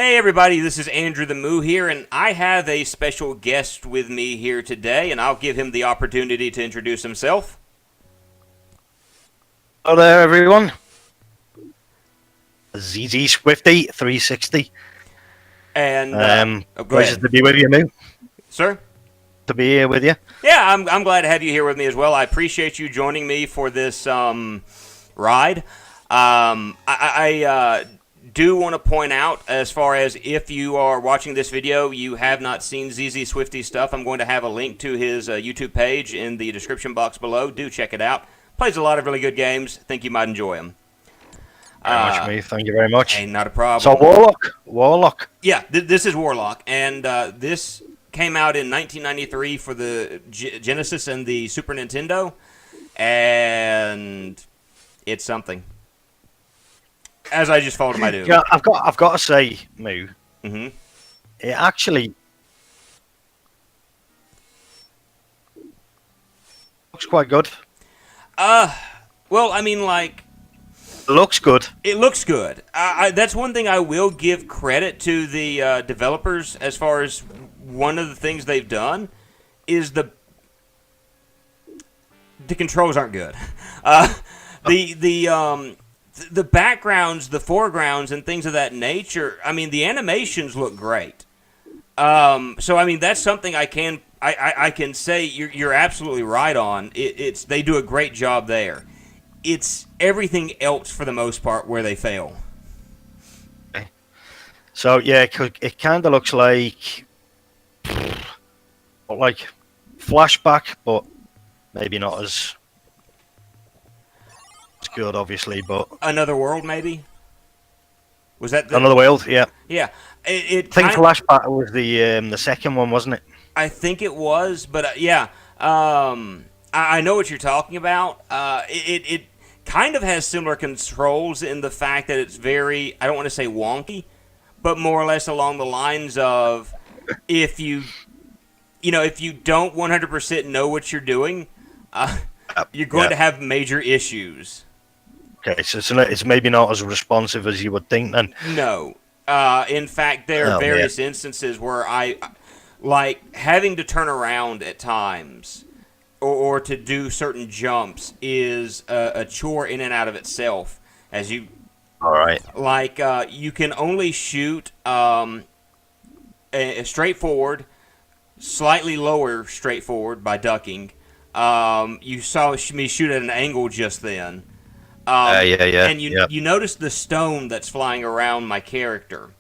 Hey everybody, this is Andrew the Moo here, and I have a special guest with me here today, and I'll give him the opportunity to introduce himself. Hello there, everyone. zzSwifty 360. And pleasure to be with you, Moo. Sir? To be here with you. Yeah, I'm glad to have you here with me as well. I appreciate you joining me for this ride. I do want to point out, as far as if you are watching this video, you have not seen zzSwifty stuff, I'm going to have a link to his YouTube page in the description box below. Do check it out. Plays a lot of really good games. Think you might enjoy them. Very much, me. Thank you very much. Hey, not a problem. So, Warlock. Yeah, this is Warlock, and this came out in 1993 for the Genesis and the Super Nintendo, and it's something. As I just fall to my doom. Yeah, I've got to say, Moo. Mm-hmm. It actually looks quite good. Well, I mean, like, It looks good. it looks good. That's one thing I will give credit to the developers, as far as one of the things they've done is the controls aren't good. The backgrounds, the foregrounds, and things of that nature. I mean, the animations look great. So I mean, that's something I can say you're absolutely right on. They do a great job there. It's everything else for the most part where they fail. Okay. So yeah, it kind of looks like flashback, but maybe not as good, obviously. But Another World, maybe. Was that Another World? Yeah. Yeah. I think flashback was the second one, wasn't it? I think it was, but yeah. I know what you're talking about. It kind of has similar controls in the fact that it's very, I don't want to say wonky, but more or less along the lines of if you don't 100% know what you're doing, you're going to have major issues. Okay, so it's maybe not as responsive as you would think then. No. In fact, there are various instances where I, like, having to turn around at times or to do certain jumps is a chore in and out of itself. As you, all right, like, you can only shoot a straightforward, slightly lower straightforward by ducking. You saw me shoot at an angle just then. And you notice the stone that's flying around my character.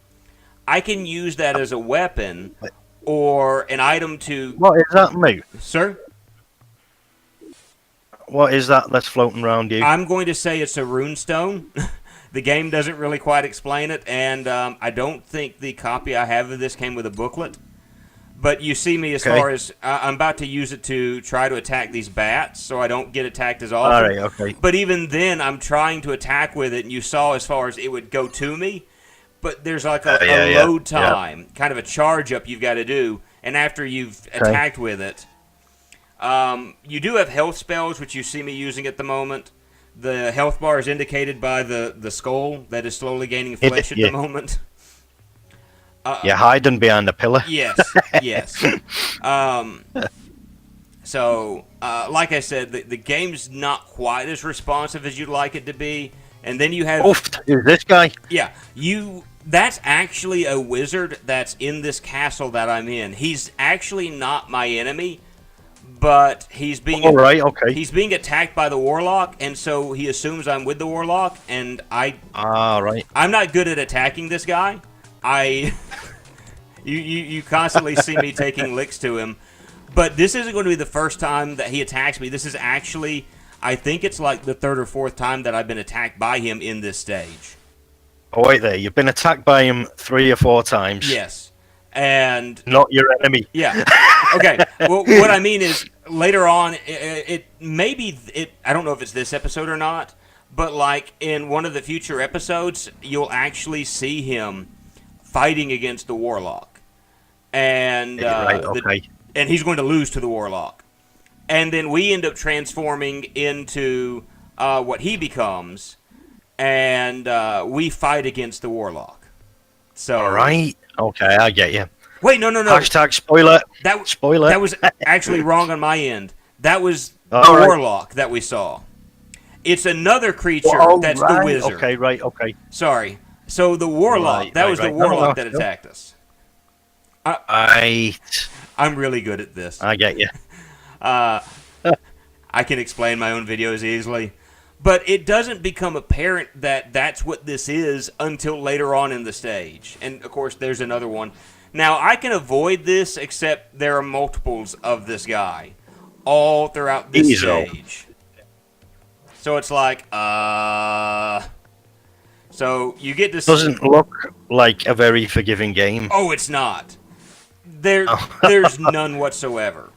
I can use that as a weapon or an item to... What is that, Moo? Sir? What is that that's floating around you? I'm going to say it's a rune stone. The game doesn't really quite explain it, and I don't think the copy I have of this came with a booklet. But you see me as far as I'm about to use it to try to attack these bats, so I don't get attacked as often. All right, okay. But even then, I'm trying to attack with it, and you saw as far as it would go to me. But there's like a load time, kind of a charge up you've got to do, and after you've attacked with it, you do have health spells, which you see me using at the moment. The health bar is indicated by the skull that is slowly gaining flesh at the moment. You're hiding behind the pillar. Yes, yes. So, like I said, the game's not quite as responsive as you'd like it to be. And then you have... Who's this guy? Yeah, that's actually a wizard that's in this castle that I'm in. He's actually not my enemy, but he's being... He's being attacked by the Warlock, and so he assumes I'm with the Warlock, and I'm not good at attacking this guy. You constantly see me taking licks to him, but this isn't going to be the first time that he attacks me. This is actually, I think it's like the third or fourth time that I've been attacked by him in this stage. Oh wait, there, you've been attacked by him 3 or 4 times. Yes, and not your enemy. Yeah. Okay. Well, what I mean is later on, I don't know if it's this episode or not, but like in one of the future episodes, you'll actually see him fighting against the Warlock. And and he's going to lose to the Warlock. And then we end up transforming into what he becomes, and we fight against the Warlock. So All right. Okay, I get you. wait, no. Hashtag spoiler. Spoiler. That was actually wrong on my end. That was the All right. Warlock that we saw. It's another creature Oh, that's right. the wizard. Okay, right. Okay. Sorry. So the Warlock, that was the Warlock that attacked us. I'm really good at this. I get you. I can explain my own videos easily. But it doesn't become apparent that that's what this is until later on in the stage. And, of course, there's another one. Now, I can avoid this, except there are multiples of this guy all throughout this stage. So it's like, So you get to Doesn't look like a very forgiving game. Oh, it's not. There's none whatsoever.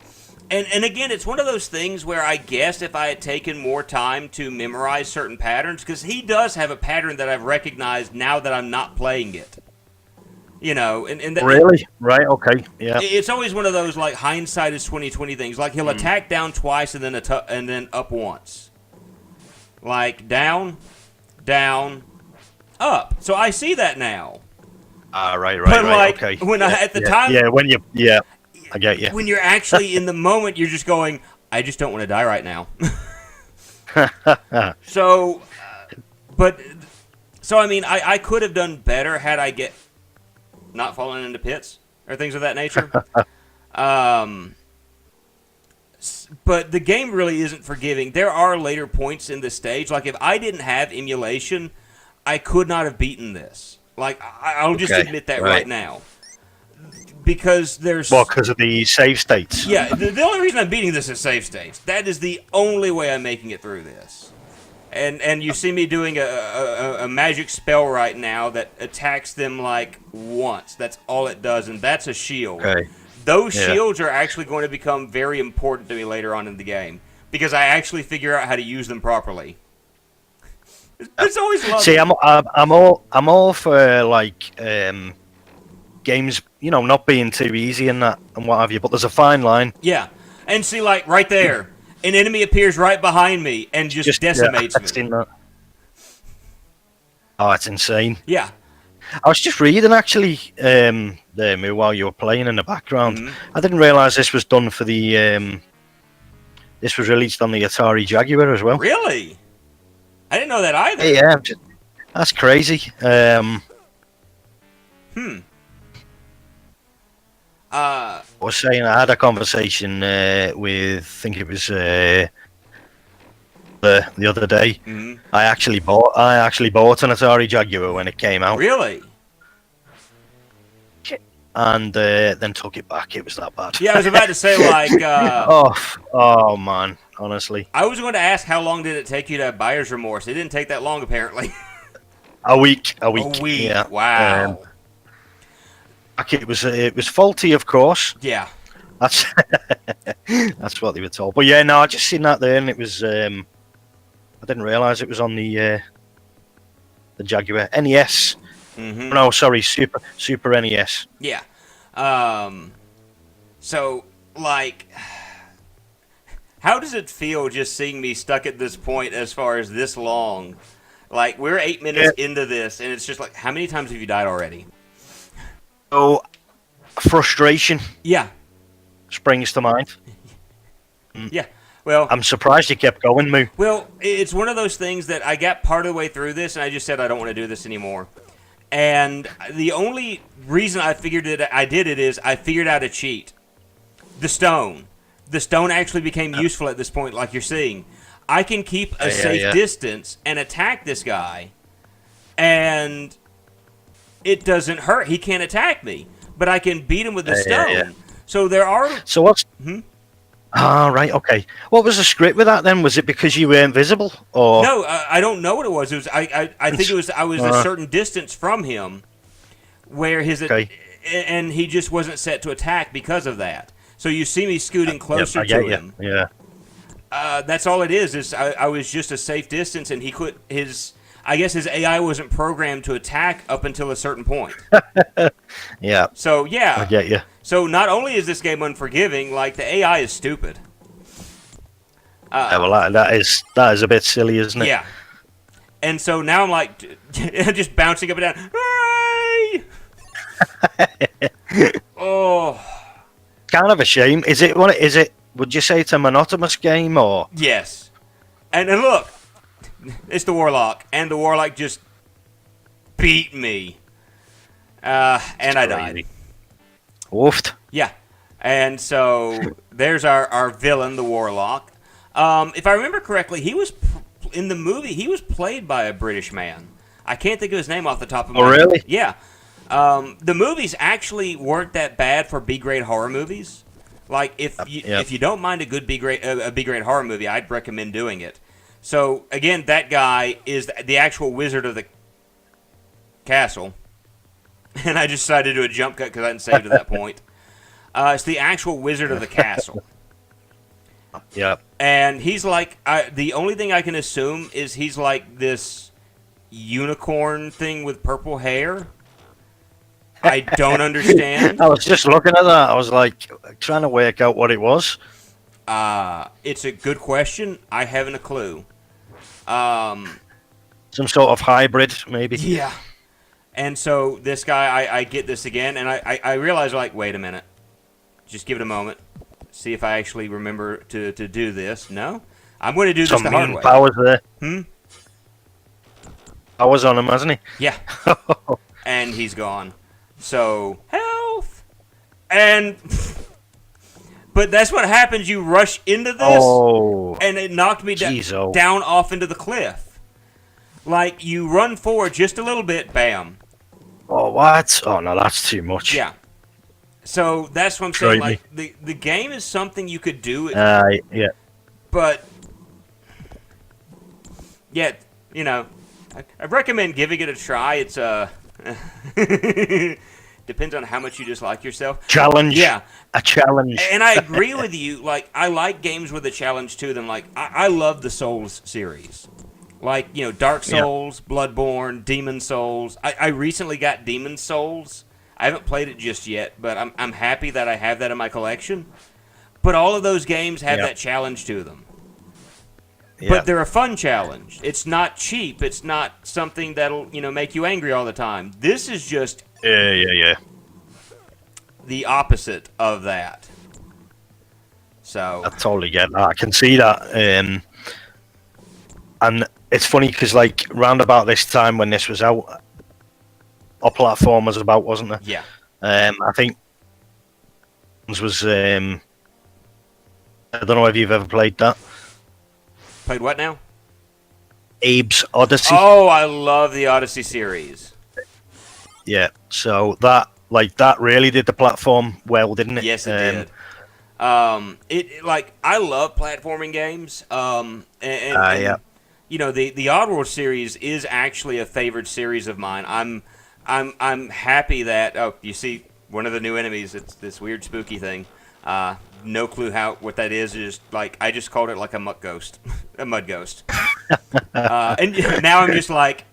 And again, it's one of those things where I guess if I had taken more time to memorize certain patterns, because he does have a pattern that I've recognized now that I'm not playing it. You know, Really? Right, okay. Yeah. It's always one of those like hindsight is 20/20 things. Like he'll attack down twice and then up once. Like down, up. So I see that now. Right, But like okay. when at the time, I get you. when you're actually in the moment, you're just going, I just don't want to die right now. So I mean, I could have done better had I not fallen into pits or things of that nature. But the game really isn't forgiving. There are later points in the stage. Like if I didn't have emulation, I could not have beaten this. Like I'll just admit that right now. Because there's... Well, because of the save states. Yeah, the only reason I'm beating this is save states. That is the only way I'm making it through this. And you see me doing a magic spell right now that attacks them like once. That's all it does, and that's a shield. Okay. Those shields are actually going to become very important to me later on in the game because I actually figure out how to use them properly. It's always lovely. See, I'm all for like games, you know, not being too easy and that and what have you. But there's a fine line. Yeah, and see, like right there, an enemy appears right behind me and just decimates me. That. Oh, it's insane. Yeah. I was just reading actually there while you were playing in the background. Mm-hmm. I didn't realise this was done for the. This was released on the Atari Jaguar as well. Really? I didn't know that either. Yeah, that's crazy. I was saying I had a conversation with, I think it was the other day. Mm-hmm. I actually bought an Atari Jaguar when it came out. Really? And then took it back. It was that bad. Yeah, I was about to say like. Oh man, honestly. I was going to ask how long did it take you to have buyer's remorse? It didn't take that long, apparently. A week. A week. Yeah. Wow. It was faulty, of course. Yeah. That's that's what they were told. But yeah, no, I just seen that there, and it was. I didn't realise it was on the Jaguar NES. Mm-hmm. No, sorry, Super NES. Yeah. So, like, how does it feel just seeing me stuck at this point as far as this long? Like, we're 8 minutes into this, and it's just like, how many times have you died already? Oh, frustration. Yeah. Springs to mind. Yeah. Well, I'm surprised you kept going, Moo. Well, it's one of those things that I got part of the way through this, and I just said I don't want to do this anymore. And the only reason I figured I did it is I figured out a cheat. The stone. The stone actually became useful at this point, like you're seeing. I can keep a safe distance and attack this guy, and it doesn't hurt. He can't attack me, but I can beat him with the stone. Yeah. So there are... So what's... right, okay. What was the script with that then? Was it because you were invisible, or no? I don't know what it was. It was I think it was I was a certain distance from him, where and he just wasn't set to attack because of that. So you see me scooting closer to him. Yeah. That's all it is. Is I was just a safe distance, and he could I guess his AI wasn't programmed to attack up until a certain point. Yeah. So yeah, I get you. So not only is this game unforgiving, like the AI is stupid. Well, that is a bit silly, isn't it? Yeah. And so now I'm like, just bouncing up and down. Hooray! Oh, Kind of a shame. Is it? Would you say it's a monotonous game or? yes. And look, it's the Warlock, and the Warlock just beat me. And I died. Woofed. Yeah. And so there's our villain, the Warlock. If I remember correctly, in the movie, he was played by a British man. I can't think of his name off the top of my head. Oh, really? Yeah. The movies actually weren't that bad for B-grade horror movies. Like, if you don't mind a good B-grade horror movie, I'd recommend doing it. So, again, that guy is the actual wizard of the castle. And I just decided to do a jump cut because I hadn't saved at that point. It's the actual wizard of the castle. Yep. And he's like, the only thing I can assume is he's like this unicorn thing with purple hair. I don't understand. I was just looking at that. I was like, trying to work out what it was. It's a good question. I haven't a clue. Some sort of hybrid, maybe. Yeah. And so this guy, I get this again, and I realize, like, wait a minute. Just give it a moment. See if I actually remember to do this. No? I'm going to do this the hard way. Powers there. Hmm? Powers on him, hasn't he? Yeah. And he's gone. So, health! And... But that's what happens. You rush into this, and it knocked me down off into the cliff. Like, you run forward just a little bit, bam. Oh, what? Oh, no, that's too much. Yeah. So, that's what I'm saying. Like, the game is something you could do. Yeah. But, yeah, you know, I recommend giving it a try. It's, depends on how much you dislike yourself. Challenge. Yeah. A challenge. And I agree with you. Like, I like games with a challenge to them. Like, I love the Souls series. Like, you know, Dark Souls, Bloodborne, Demon Souls. I recently got Demon Souls. I haven't played it just yet, but I'm happy that I have that in my collection. But all of those games have that challenge to them. Yeah. But they're a fun challenge. It's not cheap. It's not something that'll, you know, make you angry all the time. This is just... Yeah. the opposite of that. So... I totally get that. I can see that. And it's funny because, like, round about this time when this was out, our platform was about, wasn't there? Yeah. I think was I don't know if you've ever played that. Played what now? Abe's Odyssey. Oh, I love the Odyssey series. Yeah, so that really did the platform well, didn't it? Yes, it did. Like, I love platforming games. And you know, the Oddworld series is actually a favorite series of mine. I'm happy that you see one of the new enemies. It's this weird spooky thing. No clue what that is. Just like I just called it like a mud ghost, and now I'm just like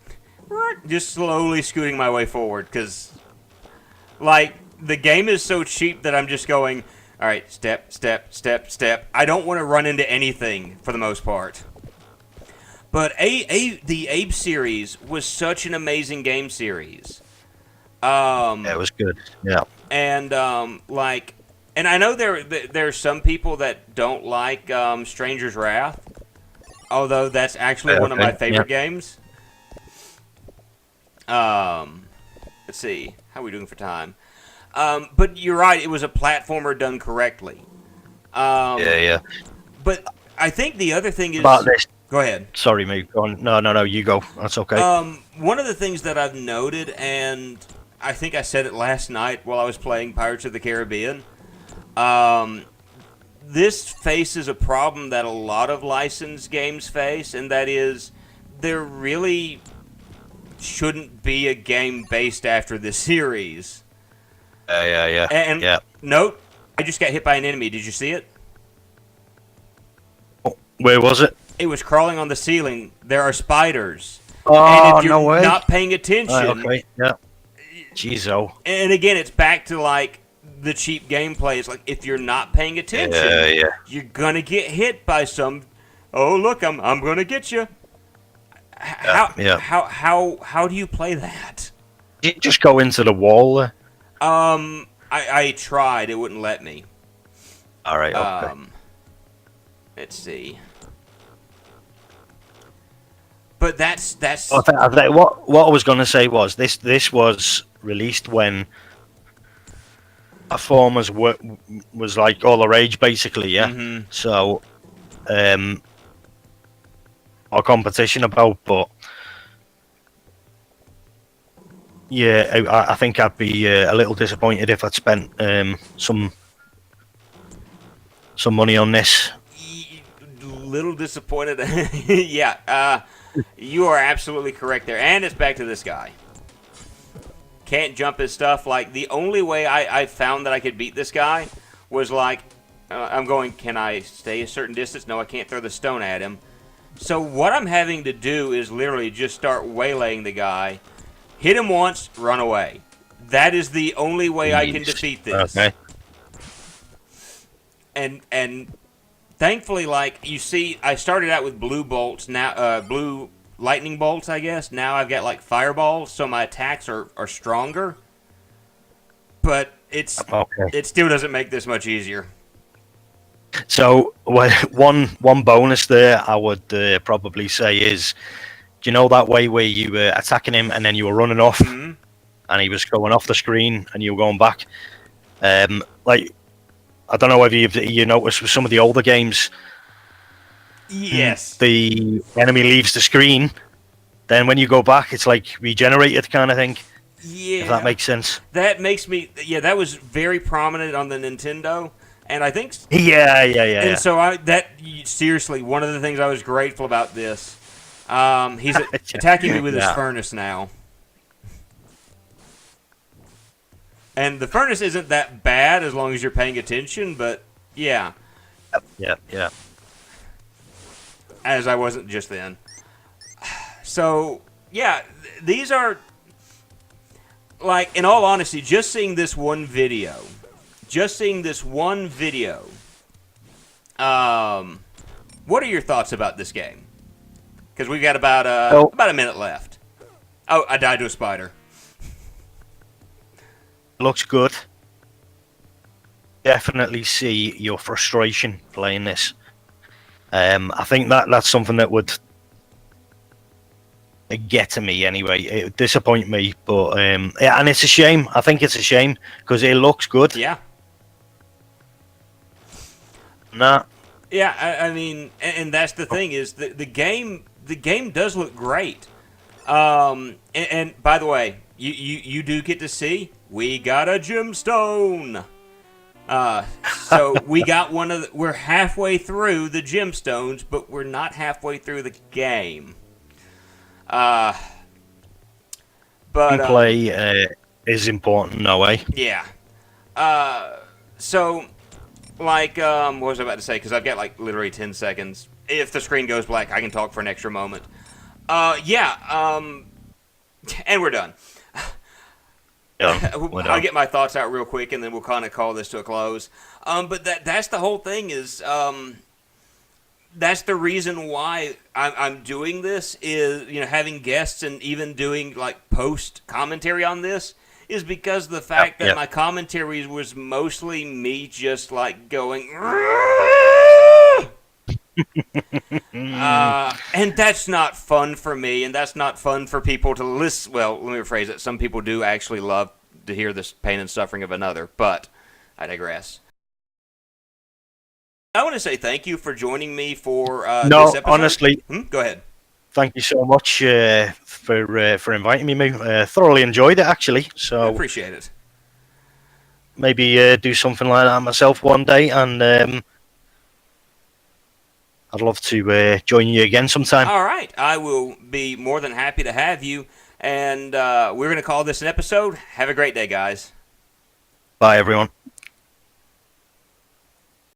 just slowly scooting my way forward because like the game is so cheap that I'm just going. All right, step. I don't want to run into anything for the most part. But the Abe series was such an amazing game series. Yeah, it was good. Yeah. And and I know there's some people that don't like Stranger's Wrath, although that's actually one of my favorite games. Let's see, how are we doing for time? But you're right, it was a platformer done correctly. Yeah. But I think the other thing is about this. Go ahead. Sorry, mate. Go on. No, you go. That's okay. One of the things that I've noted, and I think I said it last night while I was playing Pirates of the Caribbean, this faces a problem that a lot of licensed games face, and that is there really shouldn't be a game based after the series. Yeah. And note, I just got hit by an enemy. Did you see it? Where was it? It was crawling on the ceiling. There are spiders. Oh, and if you're no way. not paying attention... okay, yeah. Jeez, And again, it's back to, like, the cheap gameplay. It's like, if you're not paying attention, you're going to get hit by some... Oh, look, I'm going to get you. How do you play that? You just go into the wall there. I tried. It wouldn't let me. All right. Okay. Let's see. But that's What I was going to say was this was released when Platformers was like all the rage, basically. Yeah. Mhm. So, our competition about, but yeah, I think I'd be a little disappointed if I'd spent some money on this. Little disappointed. Yeah, you are absolutely correct there. And it's back to this guy. Can't jump his stuff. Like, the only way I found that I could beat this guy was like, I'm going, can I stay a certain distance? No, I can't throw the stone at him. So what I'm having to do is literally just start waylaying the guy, hit him once, run away. That is the only way I can defeat this. Okay. And thankfully, like, you see, I started out with blue bolts, now blue lightning bolts, I guess. Now I've got like fireballs, so my attacks are stronger. But it still doesn't make this much easier. So one bonus there I would probably say is, do you know that way where you were attacking him and then you were running off, and he was going off the screen and you were going back? Like, I don't know whether you noticed with some of the older games. Yes. The enemy leaves the screen, then when you go back, it's like regenerated kind of thing. Yeah. If that makes sense. That makes me. Yeah, that was very prominent on the Nintendo, and I think. Yeah. And so seriously, one of the things I was grateful about this. He's attacking me with his furnace now. And the furnace isn't that bad as long as you're paying attention, but yeah. Yeah. As I wasn't just then. So, yeah, these are, like, in all honesty, just seeing this one video, what are your thoughts about this game? Because we've got about a minute left. Oh, I died to a spider. Looks good. Definitely see your frustration playing this. I think that's something that would get to me anyway. It would disappoint me, but yeah, and it's a shame. I think it's a shame because it looks good. Yeah. Nah. Yeah, I mean, and that's the thing is the game does look great. And by the way, you do get to see we got a gemstone. So we got we're halfway through the gemstones, but we're not halfway through the game. But gameplay is important, no way. Yeah. So, like, what was I about to say? Because I've got like literally 10 seconds. If the screen goes black, I can talk for an extra moment. Yeah. And we're done. Yeah, I'll get my thoughts out real quick, and then we'll kind of call this to a close. But that's the whole thing is, that's the reason why I'm doing this is, having guests and even doing like post commentary on this is because of the fact that my commentary was mostly me just like going, and that's not fun for me, and that's not fun for people to listen. Well, let me rephrase it. Some people do actually love to hear this pain and suffering of another, but I digress. I want to say thank you for joining me for this episode. Honestly, Go ahead. Thank you so much for inviting me. Thoroughly enjoyed it, actually. So I appreciate it. Maybe do something like that myself one day, and I'd love to join you again sometime. All right. I will be more than happy to have you, and we're going to call this an episode. Have a great day, guys. Bye, everyone.